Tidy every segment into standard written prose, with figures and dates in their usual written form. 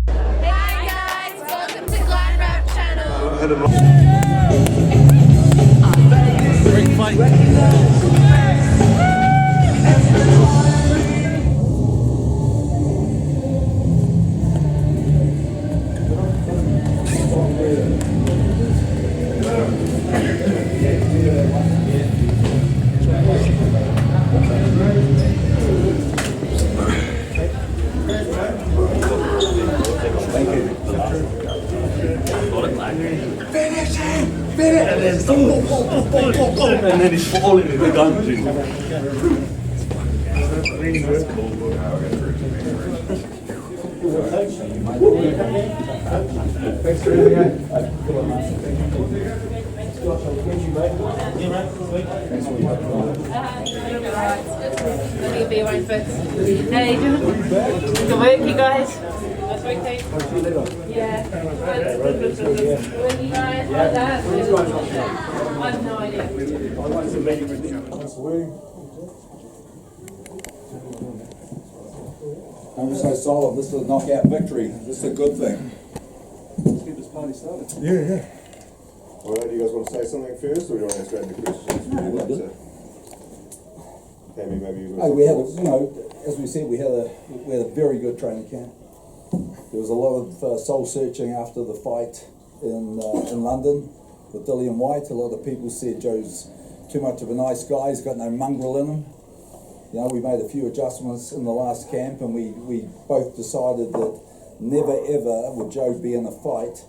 Hi guys, welcome to GladrapChannel. Great fight. Finish him! Finish! And then he's falling in the gun. Let me be your own first. Hey, good work, you guys. That's okay. Yeah. When you guys like that, I have no idea. I'm so solid. This is a knockout victory. This is a good thing. Let's get this party started. Yeah. All right, do you guys want to say something first, or do you want to go straight into questions? Tammy, maybe you Hey, we had, as we said, we had a very good training camp. There was a lot of soul searching after the fight in London with Dillian White. A lot of people said Joe's too much of a nice guy. He's got no mongrel in him. We made a few adjustments in the last camp, and we both decided that never ever would Joe be in a fight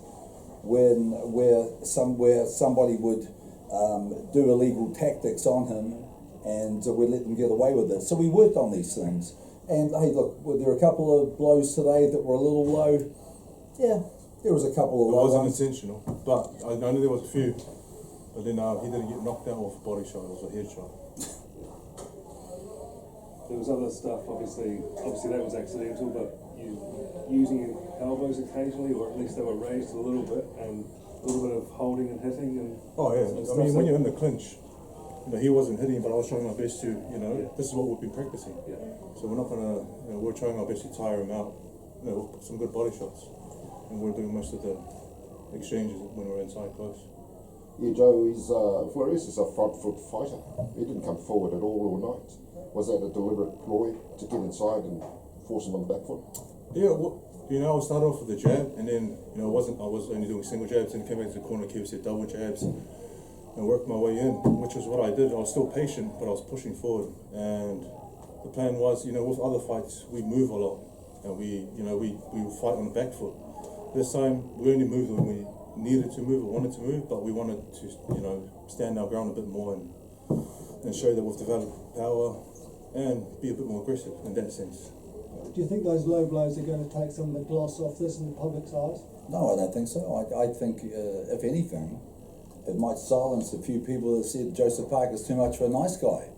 where somebody would do illegal tactics on him, and we'd let them get away with it. So we worked on these things. And hey, look, were there a couple of blows today that were a little low? Yeah, there was a couple of low It wasn't ones. intentional, but I know there was a few. But then he didn't get knocked out off a body shot, it was a head shot. There was other stuff, obviously that was accidental, but you using elbows occasionally, or at least they were raised a little bit, and a little bit of holding and hitting and... Oh yeah, I mean when you're in the clinch, he wasn't hitting, but I was trying my best to, this is what we've been practicing. Yeah. So we're not gonna, we're trying our best to tire him out, with some good body shots. And we're doing most of the exchanges when we're inside close. Yeah, Joe, Flores is a front foot fighter. He didn't come forward at all night. Was that a deliberate ploy to get inside and force him on the back foot? Yeah, I started off with a jab, and then, I was only doing single jabs, and came back to the corner, Kev said double jabs, and worked my way in, which was what I did. I was still patient, but I was pushing forward, and the plan was, with other fights, we move a lot, and we fight on the back foot. This time, we only moved when we needed to move or wanted to move, but we wanted to, stand our ground a bit more and show that we've developed power and be a bit more aggressive in that sense. Do you think those low blows are going to take some of the gloss off this in the public's eyes? No, I don't think so. I think, if anything, it might silence a few people that said Joseph Parker's too much of a nice guy.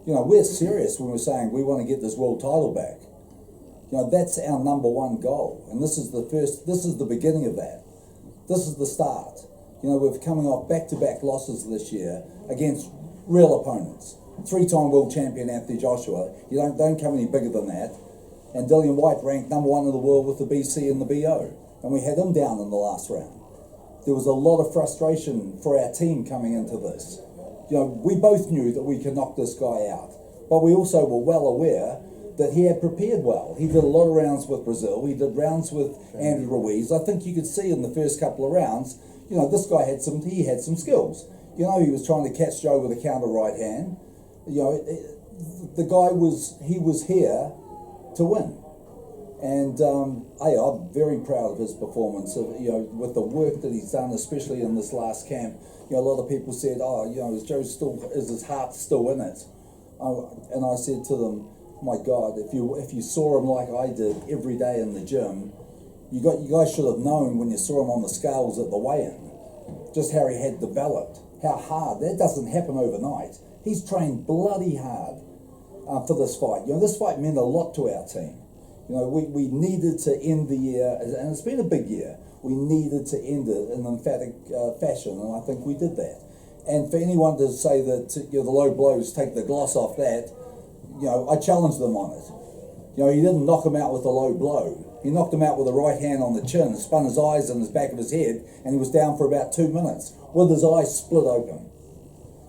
We're serious when we're saying we want to get this world title back. That's our number one goal, and this is the beginning of that. This is the start. We're coming off back-to-back losses this year against real opponents. 3-time world champion Anthony Joshua. You don't come any bigger than that. And Dillian White ranked number one in the world with the BC and the BO, and we had him down in the last round. There was a lot of frustration for our team coming into this. We both knew that we could knock this guy out, but we also were well aware that he had prepared well. He did a lot of rounds with Brazil. He did rounds with Andy Ruiz. I think you could see in the first couple of rounds, this guy had some skills. He was trying to catch Joe with a counter right hand. The guy was here to win. And I'm very proud of his performance. With the work that he's done, especially in this last camp. A lot of people said, is his heart still in it? And I said to them, my God, if you saw him like I did every day in the gym, you guys should have known when you saw him on the scales at the weigh-in, just how he had developed, how hard. That doesn't happen overnight. He's trained bloody hard for this fight. This fight meant a lot to our team. We needed to end the year, and it's been a big year. We needed to end it in an emphatic fashion, and I think we did that. And for anyone to say that the low blows take the gloss off that, I challenge them on it. You know, he didn't knock him out with a low blow. He knocked him out with a right hand on the chin, spun his eyes in the back of his head, and he was down for about 2 minutes with his eyes split open.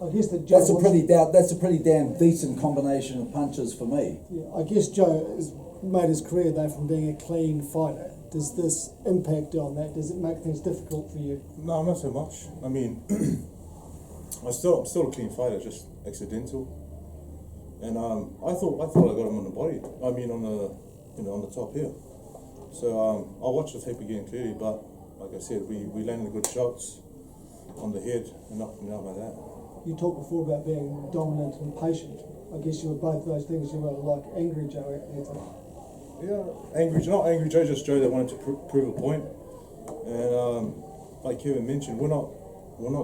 I guess that Joe That's a pretty damn decent combination of punches for me. Yeah, I guess Joe has made his career though from being a clean fighter. Does this impact on that? Does it make things difficult for you? No, not so much. I mean, I'm still a clean fighter, just accidental. And I thought I got him on the body. I mean, on the top here. So I'll watch the tape again clearly. But like I said, we landed good shots on the head and knocked him out like that. You talked before about being dominant and patient. I guess you were both those things. You were like angry Joe at the time. Yeah, not angry Joe, just Joe that wanted to prove a point. And like Kevin mentioned, we're not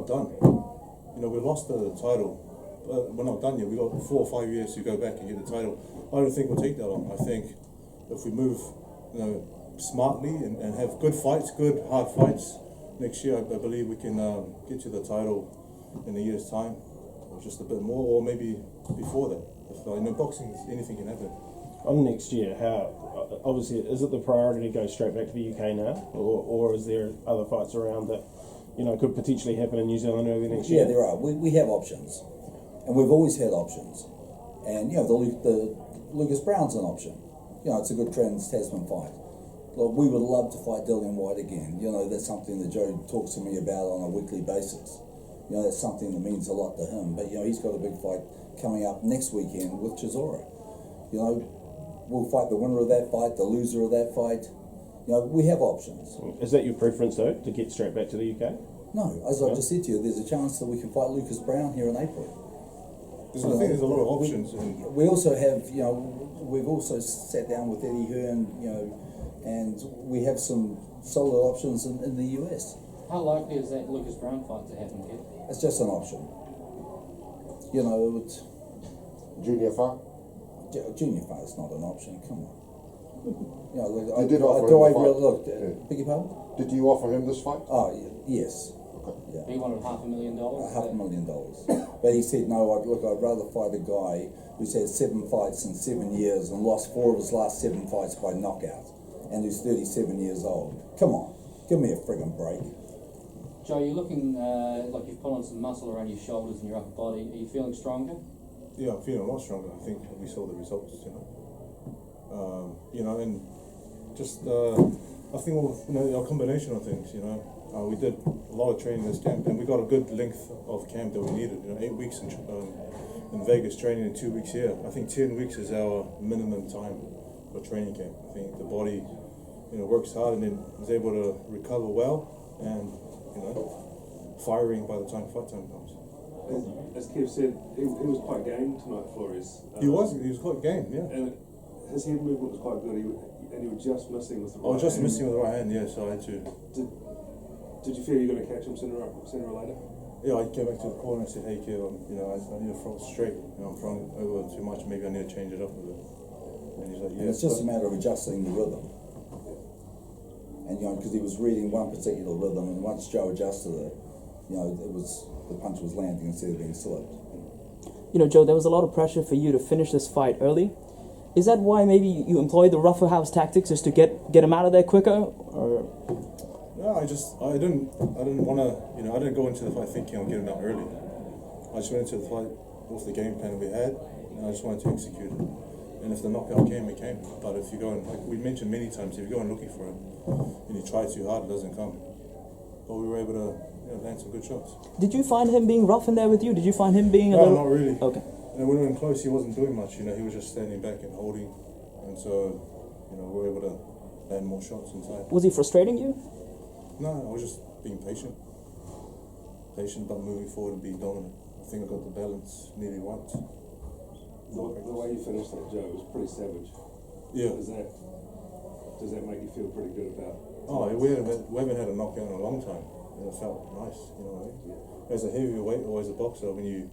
done. You know, we lost the title, but we're not done yet. We got 4 or 5 years to go back and get the title. I don't think we'll take that long. I think if we move, smartly and have good fights, good hard fights next year, I believe we can get to the title in a year's time, or just a bit more, or maybe before that. If boxing, anything can happen. On next year, how obviously is it the priority to go straight back to the UK now, or is there other fights around that could potentially happen in New Zealand early next year? Yeah, there are. We have options, and we've always had options. And the Lucas Brown's an option. It's a good Trans-Tasman fight. Look, we would love to fight Dillian White again. That's something that Joe talks to me about on a weekly basis. That's something that means a lot to him. But he's got a big fight coming up next weekend with Chisora. We'll fight the winner of that fight, the loser of that fight. We have options. Is that your preference though, to get straight back to the UK? No, as I just said to you, there's a chance that we can fight Lucas Brown here in April. I think there's a lot of options. We also have, we've also sat down with Eddie Hearn, and we have some solid options in the US. How likely is that Lucas Brown fight to happen, Kev? It's just an option. It's Junior fight? junior fight is not an option. Come on. You did offer him the fight. Beg your pardon? Did you offer him this fight? Oh, yes. Okay. Yeah. He wanted $500,000. $500,000. But he said, no, I'd rather fight a guy who's had 7 fights in 7 years and lost 4 of his last 7 fights by knockout, and who's 37 years old. Come on, give me a friggin' break. Joe, you're looking like you've put on some muscle around your shoulders and your upper body. Are you feeling stronger? Yeah, I'm feeling a lot stronger. I think we saw the results, and just I think a combination of things. We did a lot of training this camp, and we got a good length of camp that we needed. 8 weeks in Vegas training and 2 weeks here. I think 10 weeks is our minimum time for training camp. I think the body, works hard and then is able to recover well and firing by the time fight time comes. As Kev said, he was quite game tonight, Flores. He was quite game, yeah. And his head movement was quite good, and he was just missing with the right I was just hand. missing with the right hand, yeah, so I had to... Did you feel you were going to catch him sooner or later? Yeah, I came back to the corner and said, hey Kev, I need to throw it straight. I'm throwing over too much, maybe I need to change it up a bit. And he's like, yeah. And it's just a matter of adjusting the rhythm. And because he was reading one particular rhythm, and once Joe adjusted it, the punch was landing instead of being slipped. Joe, there was a lot of pressure for you to finish this fight early. Is that why maybe you employed the rougher house tactics, just to get him out of there quicker? Or? No, I didn't want to, I didn't go into the fight thinking I'll get him out early. I just went into the fight with the game plan we had, and I just wanted to execute it. And if the knockout came, it came. But if you go and, like we mentioned many times, if you go and looking for it, and you try too hard, it doesn't come. But we were able to land some good shots. Did you find him being rough in there with you? Did you find him being a little... No, not really. Okay. When we were in close, he wasn't doing much. He was just standing back and holding. And so, we were able to land more shots inside. Was he frustrating you? No, I was just being patient. Patient, but moving forward and being dominant. I think I got the balance nearly right. The way you finished that, Joe, was pretty savage. Yeah. Does that make you feel pretty good about? Oh, we haven't had a knockout in a long time. And it felt nice, Yeah. As a heavyweight or as a boxer, when you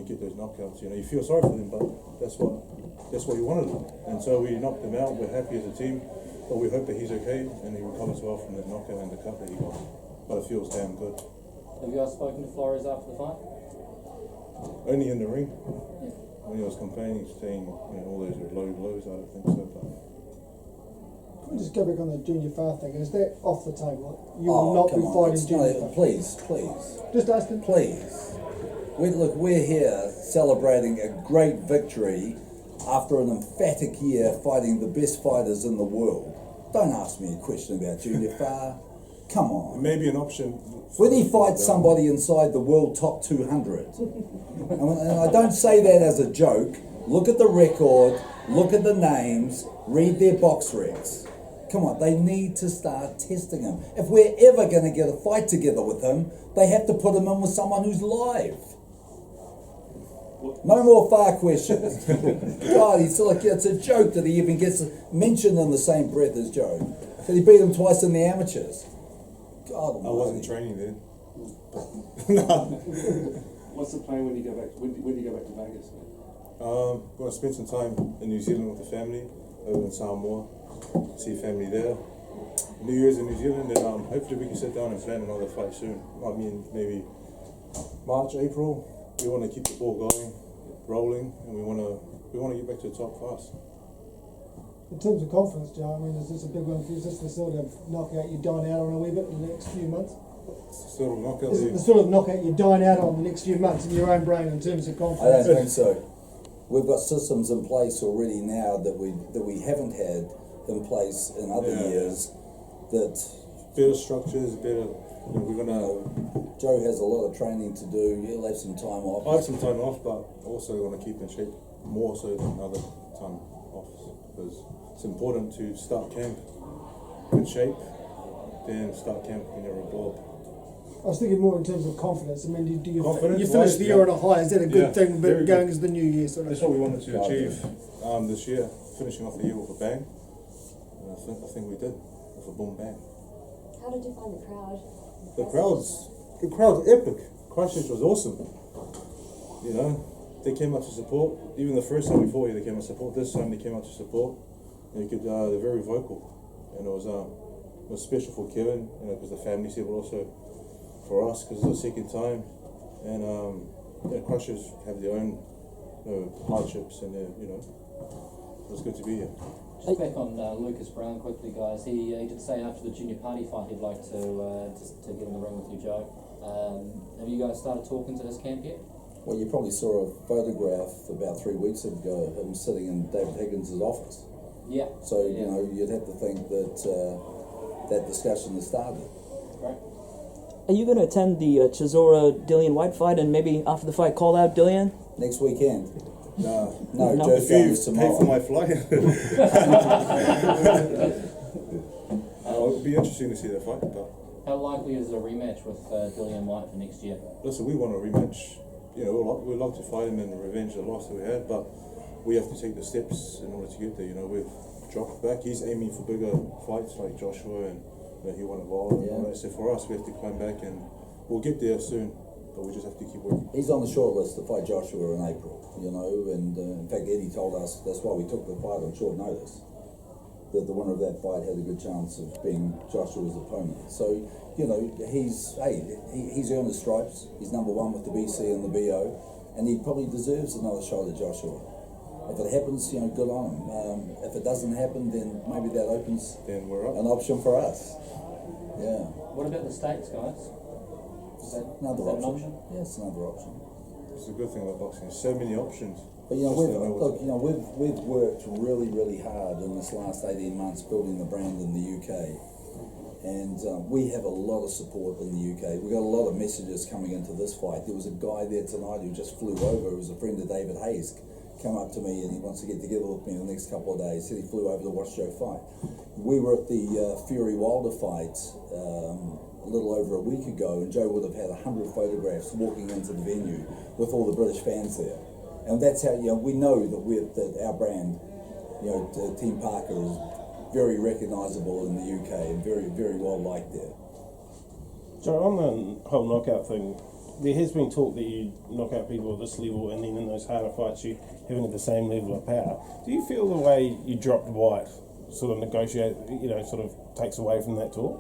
get those knockouts, you feel sorry for them, but that's what you wanted. And so we knocked him out. We're happy as a team, but we hope that he's okay and he recovers well from that knockout and the cut that he got. But it feels damn good. Have you guys spoken to Flores after the fight? Only in the ring. when he was complaining, saying all those are low blows. I don't think so. But Can we just go back on the junior far thing? Is that off the table? You will not be come on, fighting it's junior not- far. please, Just asking. please. We're here celebrating a great victory after an emphatic year fighting the best fighters in the world. Don't ask me a question about junior far. Come on. maybe an option. When he fights somebody inside the world top 200, and I don't say that as a joke, look at the record, look at the names, read their box recs. Come on, they need to start testing him. If we're ever going to get a fight together with him, they have to put him in with someone who's live. No more far questions. God, he's like, it's a joke that he even gets mentioned in the same breath as Joe. That he beat him twice in the amateurs. God I wasn't almighty. training then. No. What's the plan when you go back? When do you go back to Vegas? Gonna spend some time in New Zealand with the family over in Samoa. See family there. New Year's in New Zealand, and hopefully we can sit down and plan another fight soon. I mean, maybe March, April. We want to keep the ball going, rolling, and we want to get back to the top fast. In terms of confidence, Joe, I mean, is this a big one for you? Is this the sort of knockout you're dying out on a wee bit in the next few months? Sort of knockout. Is it the sort of knockout you're dying out on the next few months in your own brain in terms of I confidence? don't think so. We've got systems in place already now that we haven't had in place in other years. That Better structures, better. We're gonna. Joe has a lot of training to do. He'll have some time off. I have some time off, but also want to keep in shape more so than other time off, because it's important to start camp in shape, then start camp when you're a blob. I was thinking more in terms of confidence. I mean, do you Confidence you finish wise, the year on a high? Is that a good Yeah, thing very going good. as the new year sort of That's thing? what we wanted to Yeah, achieve this year, finishing off the year with a bang. And I think we did with a boom bang. How did you find the crowd? The crowd's epic. Christchurch was awesome. They came out to support. Even the first time we fought here, they came out to support. This time they came out to support. And they're very vocal, and it was special for Kevin, because the family's here, but also for us because it's our second time. And Christchurch have their own hardships, and it was good to be here. Just back on Lucas Brown quickly, guys. He did say after the junior party fight he'd like to get in the ring with you, Joe. Have you guys started talking to his camp yet? Well, you probably saw a photograph about 3 weeks ago of him sitting in David Higgins' office. Yeah. So, you'd have to think that that discussion has started. Great. Are you going to attend the Chisora-Dillian White fight and maybe after the fight call out Dillian? Next weekend. No. No, No. Joe's If going you pay tomorrow. for my flight, it'll be interesting to see that fight. But How likely is a rematch with Dillian White for next year? listen, we want a rematch. We'd love to fight him and revenge the loss that we had, but we have to take the steps in order to get there. We've dropped back. He's aiming for bigger fights like Joshua, and he won a ball. Yeah. So for us, we have to climb back, and we'll get there soon. But we just have to keep working. He's on the short list to fight Joshua in April, and in fact Eddie told us that's why we took the fight on short notice, that the winner of that fight had a good chance of being Joshua's opponent. So, he's earned his stripes. He's number one with the BC and the BO, and he probably deserves another shot at Joshua. If it happens, good on him. If it doesn't happen, then maybe that opens Then we're up. an option for us. Yeah. What about the States, guys? Is that Another an option. Yeah, it's another option. It's a good thing about boxing. So many options. But Just don't know what to- we've worked really, really hard in this last 18 months building the brand in the UK, and we have a lot of support in the UK. We got a lot of messages coming into this fight. There was a guy there tonight who just flew over. It was a friend of David Hayes. Come up to me and he wants to get together with me in the next couple of days. Said he flew over to watch Joe fight. We were at the Fury Wilder fight a little over a week ago, and Joe would have had 100 photographs walking into the venue with all the British fans there. And that's how we know that our brand, Team Parker, is very recognisable in the UK and very, very well liked there. So on the whole knockout thing, there has been talk that you knock out people at this level, and then in those harder fights you haven't at the same level of power. Do you feel the way you dropped White sort of takes away from that talk?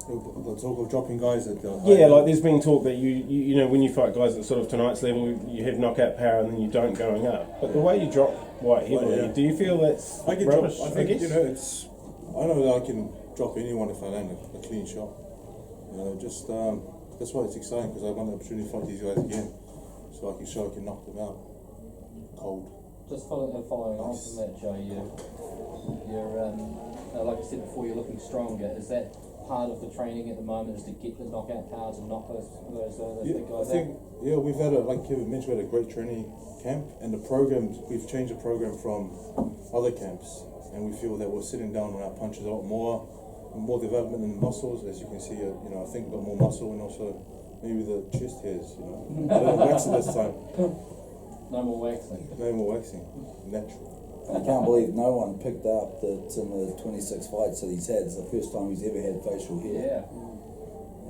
The talk of dropping guys at Yeah, like there's been talk that you know when you fight guys at sort of tonight's level, you have knockout power and then you don't going up. But the way you drop quite heavily, yeah. do you feel that's I can rubbish? drop. I think you know it's. I know that I can drop anyone if I land a clean shot. You know, just that's why it's exciting because I want the opportunity to fight these guys again, so I can show I can knock them out cold. Just following on from that, Joe, you're like I said before, you're looking stronger. Is that part of the training at the moment? Is to get the knockout power to knock those big guys out? Yeah, we've had like Kevin mentioned, we had a great training camp, and the program we've changed the program from other camps, and we feel that we're sitting down on our punches a lot more development in muscles, as you can see. You know, I think we've got more muscle and also maybe the chest hairs. You know, I don't wax it this time. No more waxing. No more waxing, natural. I can't believe no one picked up that in the 26 fights that he's had, it's the first time he's ever had facial hair. Yeah.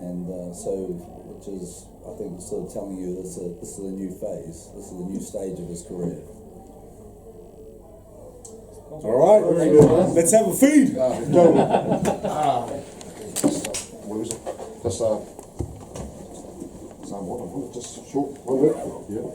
And which is, I think, sort of telling you this is a new phase, this is a new stage of his career. All right, let's have a feed. What is it? That's what I wanted, just short 1 minute. Yeah.